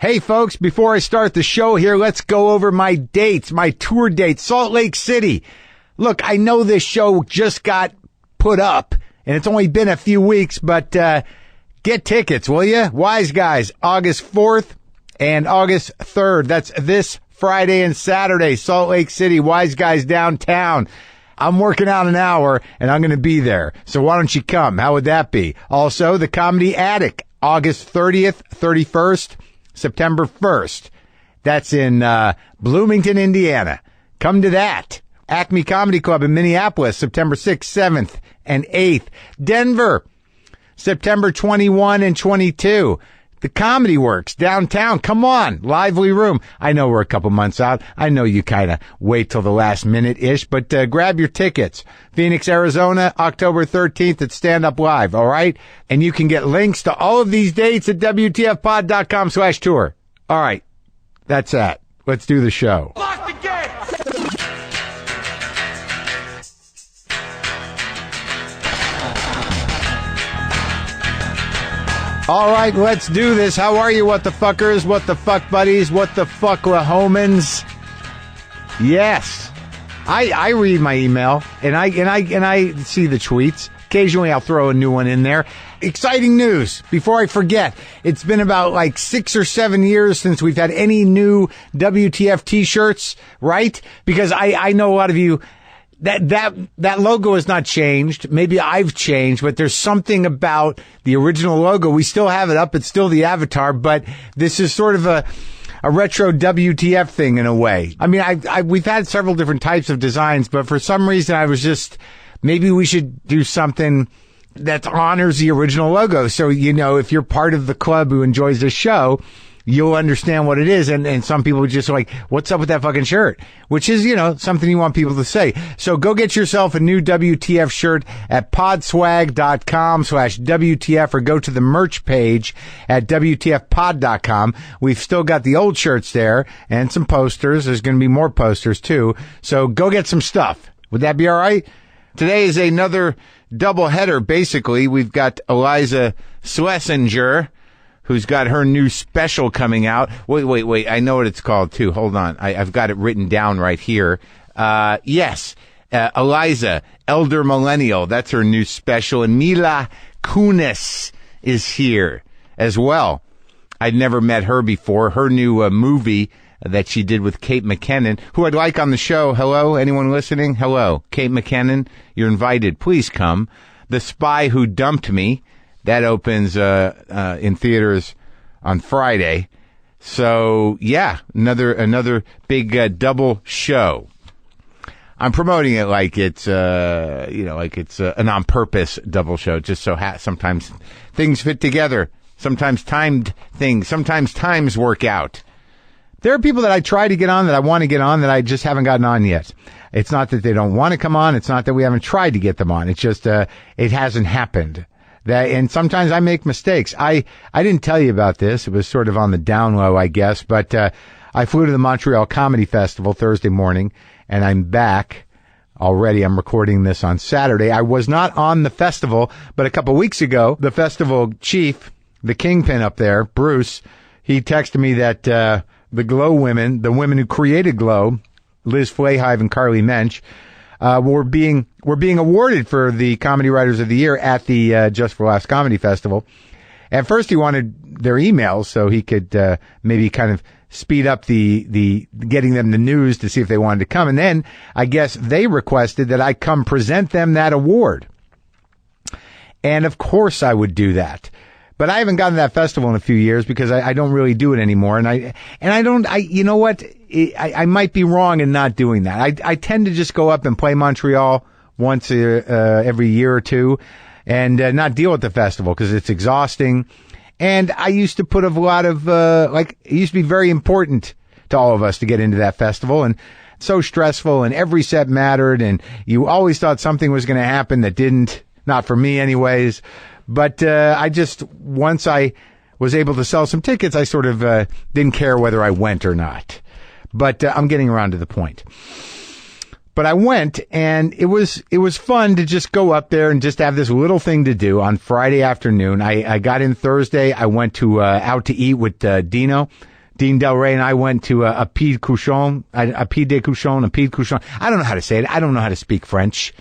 Hey, folks, before I start the show here, let's go over my dates, my tour dates. Salt Lake City. Look, I know this show just got put up, and it's only been a few weeks, but get tickets, will you? Wise Guys, August 4th and August 3rd. That's this Friday and Saturday, Salt Lake City, Wise Guys downtown. I'm working out an hour, and I'm going to be there. So why don't you come? How would that be? Also, the Comedy Attic, August 30th, 31st, September 1st. That's in Bloomington, Indiana. Come to that. Acme Comedy Club in Minneapolis, September 6th, 7th, and 8th. Denver, September 21 and 22. The Comedy Works downtown. Come on. Lively Room. I know we're a couple months out. I know you kind of wait till the last minute-ish, but grab your tickets. Phoenix, Arizona, October 13th at Stand Up Live, all right? And you can get links to all of these dates at WTFpod.com/tour. All right. That's that. Let's do the show. Lock the gate! All right, let's do this. How are you, what the fuckers, what the fuck buddies, what the fuck Lahomans? Yes, I read my email and I see the tweets. Occasionally, I'll throw a new one in there. Exciting news! Before I forget, it's been about like 6 or 7 years since we've had any new WTF T-shirts, right? Because I know a lot of you. That logo has not changed. Maybe I've changed, but there's something about the original logo. We still have it up. It's still the avatar, but this is sort of a retro WTF thing in a way. I mean, we've had several different types of designs, but for some reason I was just, maybe we should do something that honors the original logo. So, you know, if you're part of the club who enjoys this show, you'll understand what it is. And some people just like, what's up with that fucking shirt? Which is, you know, something you want people to say. So go get yourself a new WTF shirt at podswag.com/WTF or go to the merch page at WTFpod.com. We've still got the old shirts there and some posters. There's going to be more posters too. So go get some stuff. Would that be all right? Today is another double header. Basically, we've got Eliza Schlesinger, who's got her new special coming out. Wait. I know what it's called, too. Hold on. I've got it written down right here. Yes. Eliza, Elder Millennial. That's her new special. And Mila Kunis is here as well. I'd never met her before. Her new movie that she did with Kate McKinnon, who I'd like on the show. Hello? Anyone listening? Hello. Kate McKinnon, you're invited. Please come. The Spy Who Dumped Me. That opens in theaters on Friday. So, yeah, another big double show. I'm promoting it like it's an on-purpose double show, just so sometimes things fit together. Sometimes timed things. Sometimes times work out. There are people that I try to get on, that I want to get on, that I just haven't gotten on yet. It's not that they don't want to come on. It's not that we haven't tried to get them on. It's just it hasn't happened. And sometimes I make mistakes. I didn't tell you about this. It was sort of on the down low, I guess. But I flew to the Montreal Comedy Festival Thursday morning, and I'm back already. I'm recording this on Saturday. I was not on the festival, but a couple weeks ago, the festival chief, the kingpin up there, Bruce, he texted me that the Glow women, the women who created Glow, Liz Flahive and Carly Mensch, were being awarded for the Comedy Writers of the Year at the Just for Laughs Comedy Festival. At first, he wanted their emails so he could maybe kind of speed up the getting them the news to see if they wanted to come. And then I guess they requested that I come present them that award. And of course, I would do that. But I haven't gone to that festival in a few years because I don't really do it anymore. And you know what? I might be wrong in not doing that. I tend to just go up and play Montreal once every year or two and not deal with the festival because it's exhausting. And I used to put a lot of, it used to be very important to all of us to get into that festival, and so stressful, and every set mattered, and you always thought something was going to happen that didn't, not for me anyways. But once I was able to sell some tickets, I sort of didn't care whether I went or not. But I'm getting around to the point. But I went, and it was fun to just go up there and just have this little thing to do on Friday afternoon. I got in Thursday. I went out to eat with Dino, Dean Del Rey and I went to a pied de couchon. I don't know how to say it. I don't know how to speak French.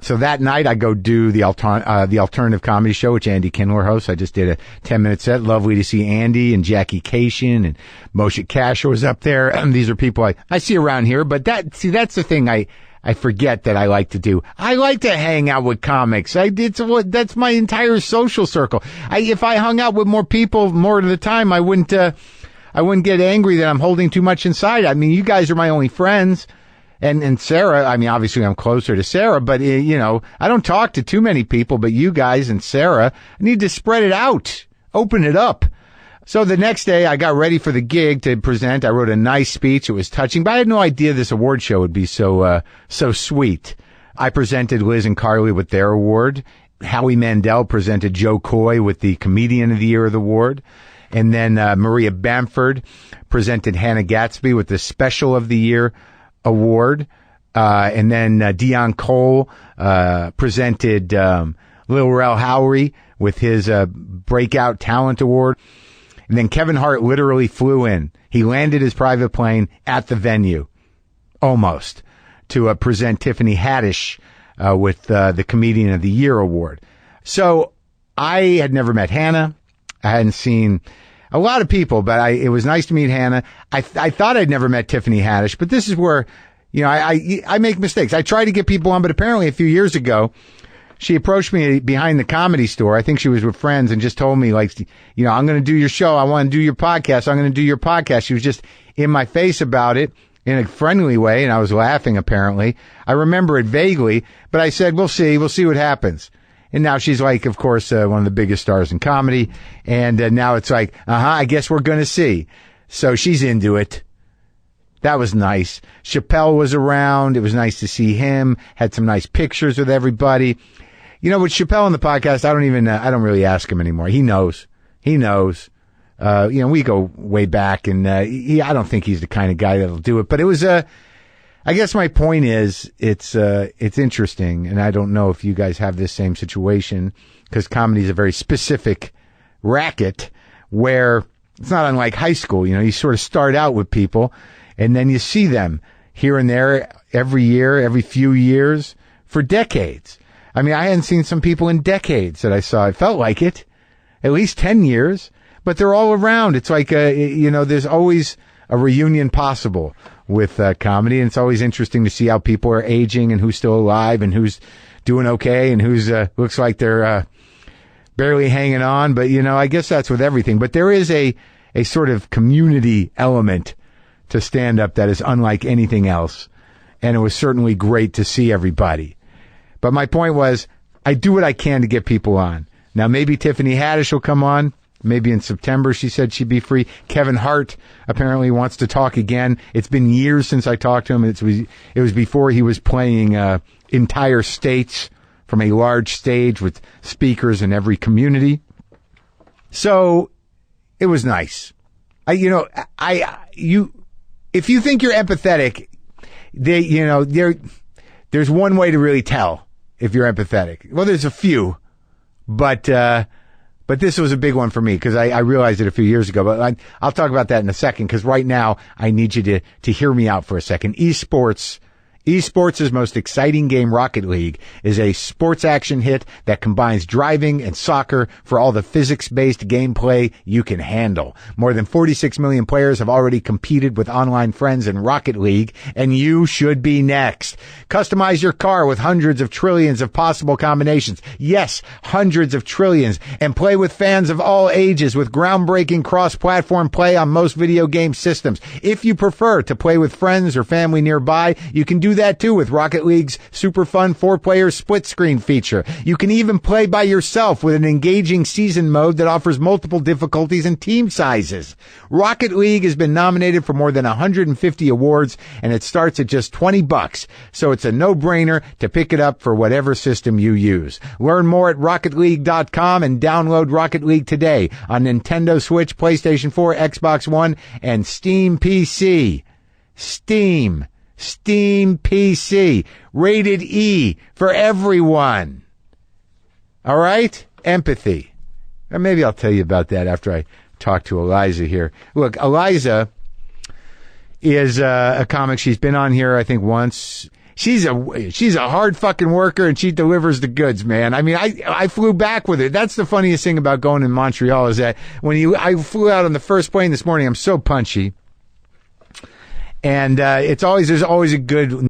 So that night I go do the alternative comedy show, which Andy Kindler hosts. I just did a 10-minute set. Lovely to see Andy and Jackie Cation and Moshe Kasher was up there. These are people I see around here, but that's the thing I forget that I like to do. I like to hang out with comics. That's my entire social circle. If I hung out with more people more of the time, I wouldn't get angry that I'm holding too much inside. I mean, you guys are my only friends. And Sarah, I mean, obviously I'm closer to Sarah, but, I don't talk to too many people, but you guys and Sarah need to spread it out, open it up. So the next day I got ready for the gig to present. I wrote a nice speech. It was touching, but I had no idea this award show would be so sweet. I presented Liz and Carly with their award. Howie Mandel presented Joe Coy with the Comedian of the Year award. And then Maria Bamford presented Hannah Gatsby with the Special of the Year award. And then Dion Cole presented Lil Rel Howery with his Breakout Talent Award. And then Kevin Hart literally flew in. He landed his private plane at the venue, almost, to present Tiffany Haddish with the Comedian of the Year award. So I had never met Hannah. I hadn't seen a lot of people, but it was nice to meet Hannah. I thought I'd never met Tiffany Haddish, but this is where, I make mistakes. I try to get people on, but apparently a few years ago, she approached me behind the Comedy Store. I think she was with friends and just told me, I'm going to do your show. I want to do your podcast. I'm going to do your podcast. She was just in my face about it in a friendly way, and I was laughing, apparently. I remember it vaguely, but I said, we'll see what happens. And now she's like, of course, one of the biggest stars in comedy. And now it's like, I guess we're going to see. So she's into it. That was nice. Chappelle was around. It was nice to see him. Had some nice pictures with everybody. With Chappelle on the podcast, I don't really ask him anymore. He knows. We go way back, and I don't think he's the kind of guy that'll do it. But it was I guess my point is it's interesting, and I don't know if you guys have this same situation, because comedy is a very specific racket where it's not unlike high school. You sort of start out with people, and then you see them here and there every year, every few years for decades. I mean, I hadn't seen some people in decades that I saw. It felt like it, at least 10 years, but they're all around. It's like, there's always a reunion possible with comedy, and it's always interesting to see how people are aging and who's still alive and who's doing okay and who's looks like they're barely hanging on. But, I guess that's with everything. But there is a sort of community element to stand-up that is unlike anything else, and it was certainly great to see everybody. But my point was, I do what I can to get people on. Now, maybe Tiffany Haddish will come on. Maybe in September, she said she'd be free. Kevin Hart apparently wants to talk again. It's been years since I talked to him. It was before he was playing entire states from a large stage with speakers in every community. So it was nice. If you think you're empathetic, there's one way to really tell if you're empathetic. Well, there's a few, but this was a big one for me because I realized it a few years ago. But I'll talk about that in a second, because right now I need you to hear me out for a second. Esports' most exciting game, Rocket League, is a sports action hit that combines driving and soccer for all the physics-based gameplay you can handle. More than 46 million players have already competed with online friends in Rocket League, and you should be next. Customize your car with hundreds of trillions of possible combinations. Yes, hundreds of trillions. And play with fans of all ages with groundbreaking cross-platform play on most video game systems. If you prefer to play with friends or family nearby, you can do that too with Rocket League's super fun 4-player split screen feature. You can even play by yourself with an engaging season mode that offers multiple difficulties and team sizes. Rocket League has been nominated for more than 150 awards, and it starts at just $20. So it's a no-brainer to pick it up for whatever system you use. Learn more at RocketLeague.com and download Rocket League today on Nintendo Switch, PlayStation 4, Xbox One, and Steam PC. Steam PC, rated E for everyone. All right? Empathy. Or maybe I'll tell you about that after I talk to Eliza here. Look, Eliza is a comic. She's been on here, I think, once. She's a hard fucking worker, and she delivers the goods, man. I mean, I flew back with her. That's the funniest thing about going in Montreal is that I flew out on the first plane this morning. I'm so punchy, and there's always a good